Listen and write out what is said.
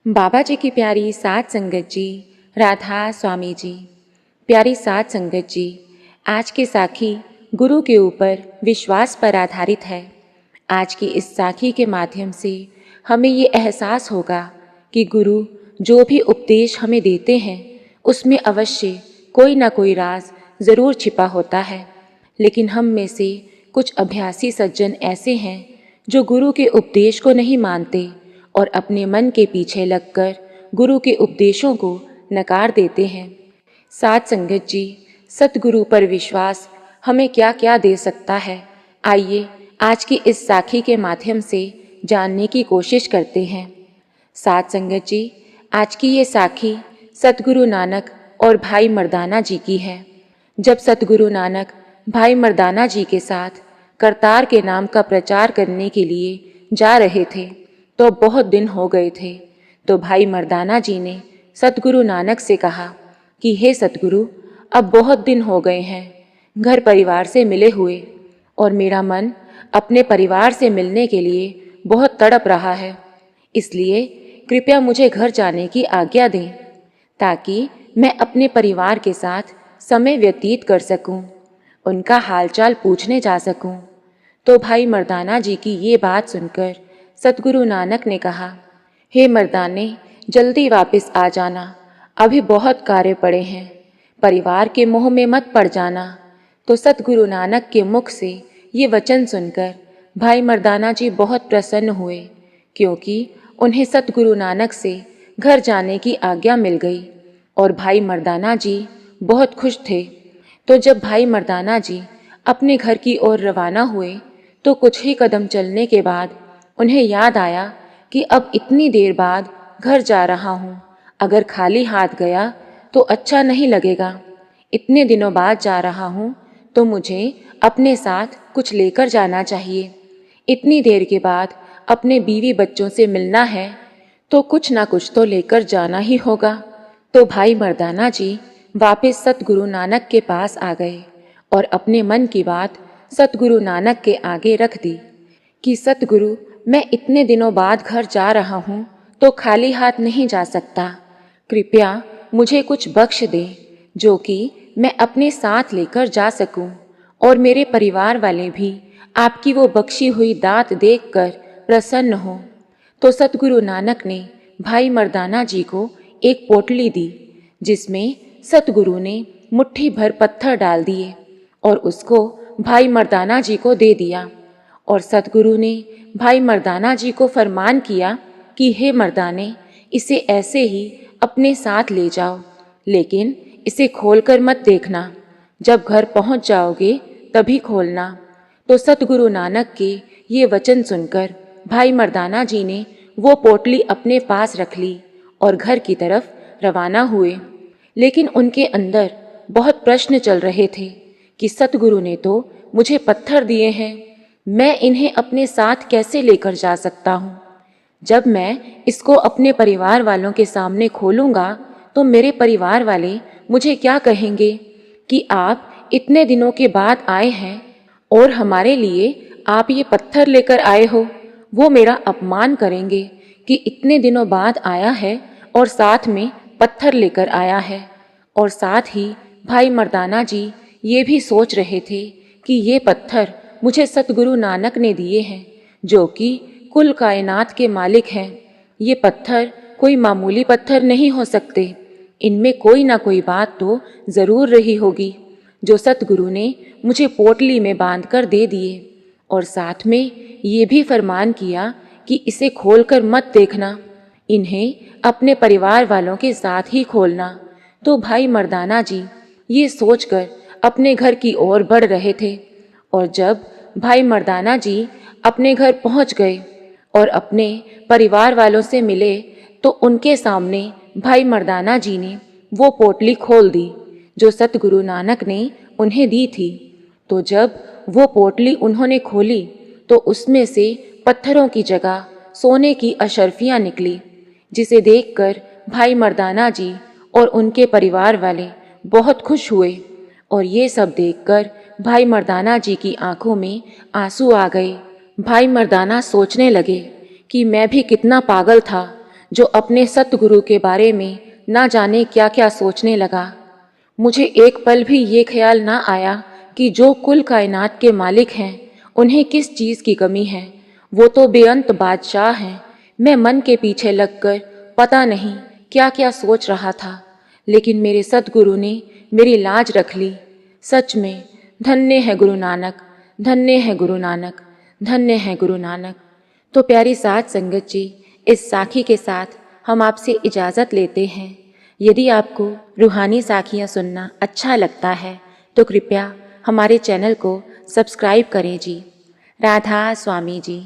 बाबा जी की प्यारी साध संगत जी, राधा स्वामी जी। प्यारी साध संगत जी, आज की साखी गुरु के ऊपर विश्वास पर आधारित है। आज की इस साखी के माध्यम से हमें ये एहसास होगा कि गुरु जो भी उपदेश हमें देते हैं उसमें अवश्य कोई ना कोई राज ज़रूर छिपा होता है। लेकिन हम में से कुछ अभ्यासी सज्जन ऐसे हैं जो गुरु के उपदेश को नहीं मानते और अपने मन के पीछे लगकर गुरु के उपदेशों को नकार देते हैं। साध संगत जी, सतगुरु पर विश्वास हमें क्या क्या दे सकता है, आइए आज की इस साखी के माध्यम से जानने की कोशिश करते हैं। साध संगत जी, आज की ये साखी सतगुरु नानक और भाई मर्दाना जी की है। जब सतगुरु नानक भाई मर्दाना जी के साथ करतार के नाम का प्रचार करने के लिए जा रहे थे तो बहुत दिन हो गए थे। तो भाई मर्दाना जी ने सतगुरु नानक से कहा कि हे सतगुरु, अब बहुत दिन हो गए हैं घर परिवार से मिले हुए और मेरा मन अपने परिवार से मिलने के लिए बहुत तड़प रहा है। इसलिए कृपया मुझे घर जाने की आज्ञा दें ताकि मैं अपने परिवार के साथ समय व्यतीत कर सकूं, उनका हालचाल पूछने जा सकूं। तो भाई मर्दाना जी की ये बात सुनकर सतगुरु नानक ने कहा, हे मर्दाने, जल्दी वापस आ जाना, अभी बहुत कार्य पड़े हैं, परिवार के मोह में मत पड़ जाना। तो सतगुरु नानक के मुख से ये वचन सुनकर भाई मर्दाना जी बहुत प्रसन्न हुए, क्योंकि उन्हें सतगुरु नानक से घर जाने की आज्ञा मिल गई और भाई मर्दाना जी बहुत खुश थे। तो जब भाई मर्दाना जी अपने घर की ओर रवाना हुए तो कुछ ही कदम चलने के बाद उन्हें याद आया कि अब इतनी देर बाद घर जा रहा हूँ, अगर खाली हाथ गया तो अच्छा नहीं लगेगा। इतने दिनों बाद जा रहा हूँ तो मुझे अपने साथ कुछ लेकर जाना चाहिए। इतनी देर के बाद अपने बीवी बच्चों से मिलना है तो कुछ ना कुछ तो लेकर जाना ही होगा। तो भाई मर्दाना जी वापस सतगुरु नानक के पास आ गए और अपने मन की बात सतगुरु नानक के आगे रख दी कि सतगुरु, मैं इतने दिनों बाद घर जा रहा हूँ तो खाली हाथ नहीं जा सकता। कृपया मुझे कुछ बख्श दे जो कि मैं अपने साथ लेकर जा सकूं और मेरे परिवार वाले भी आपकी वो बख्शी हुई दात देखकर प्रसन्न हो। तो सतगुरु नानक ने भाई मर्दाना जी को एक पोटली दी जिसमें सतगुरु ने मुट्ठी भर पत्थर डाल दिए और उसको भाई मर्दाना जी को दे दिया। और सतगुरु ने भाई मर्दाना जी को फरमान किया कि हे मर्दाने, इसे ऐसे ही अपने साथ ले जाओ, लेकिन इसे खोलकर मत देखना, जब घर पहुंच जाओगे तभी खोलना। तो सतगुरु नानक के ये वचन सुनकर भाई मर्दाना जी ने वो पोटली अपने पास रख ली और घर की तरफ रवाना हुए। लेकिन उनके अंदर बहुत प्रश्न चल रहे थे कि सतगुरु ने तो मुझे पत्थर दिए हैं, मैं इन्हें अपने साथ कैसे लेकर जा सकता हूँ। जब मैं इसको अपने परिवार वालों के सामने खोलूँगा तो मेरे परिवार वाले मुझे क्या कहेंगे कि आप इतने दिनों के बाद आए हैं और हमारे लिए आप ये पत्थर लेकर आए हो। वो मेरा अपमान करेंगे कि इतने दिनों बाद आया है और साथ में पत्थर लेकर आया है। और साथ ही भाई मर्दाना जी ये भी सोच रहे थे कि ये पत्थर मुझे सतगुरु नानक ने दिए हैं जो कि कुल कायनात के मालिक हैं। ये पत्थर कोई मामूली पत्थर नहीं हो सकते, इनमें कोई ना कोई बात तो ज़रूर रही होगी जो सतगुरु ने मुझे पोटली में बांधकर दे दिए और साथ में ये भी फरमान किया कि इसे खोलकर मत देखना, इन्हें अपने परिवार वालों के साथ ही खोलना। तो भाई मर्दाना जी ये सोचकर अपने घर की ओर बढ़ रहे थे और जब भाई मर्दाना जी अपने घर पहुंच गए और अपने परिवार वालों से मिले तो उनके सामने भाई मर्दाना जी ने वो पोटली खोल दी जो सतगुरु नानक ने उन्हें दी थी। तो जब वो पोटली उन्होंने खोली तो उसमें से पत्थरों की जगह सोने की अशर्फियाँ निकली, जिसे देखकर भाई मर्दाना जी और उनके परिवार वाले बहुत खुश हुए। और ये सब देखकर भाई मर्दाना जी की आंखों में आंसू आ गए। भाई मर्दाना सोचने लगे कि मैं भी कितना पागल था जो अपने सतगुरु के बारे में ना जाने क्या क्या सोचने लगा। मुझे एक पल भी ये ख्याल ना आया कि जो कुल कायनात के मालिक हैं उन्हें किस चीज़ की कमी है। वो तो बेअंत बादशाह हैं। मैं मन के पीछे लगकर पता नहीं क्या क्या सोच रहा था, लेकिन मेरे सतगुरु ने मेरी लाज रख ली। सच में धन्य है गुरु नानक, धन्य है गुरु नानक, धन्य है गुरु नानक। तो प्यारी साध संगत जी, इस साखी के साथ हम आपसे इजाज़त लेते हैं। यदि आपको रूहानी साखियाँ सुनना अच्छा लगता है तो कृपया हमारे चैनल को सब्सक्राइब करें जी। राधा स्वामी जी।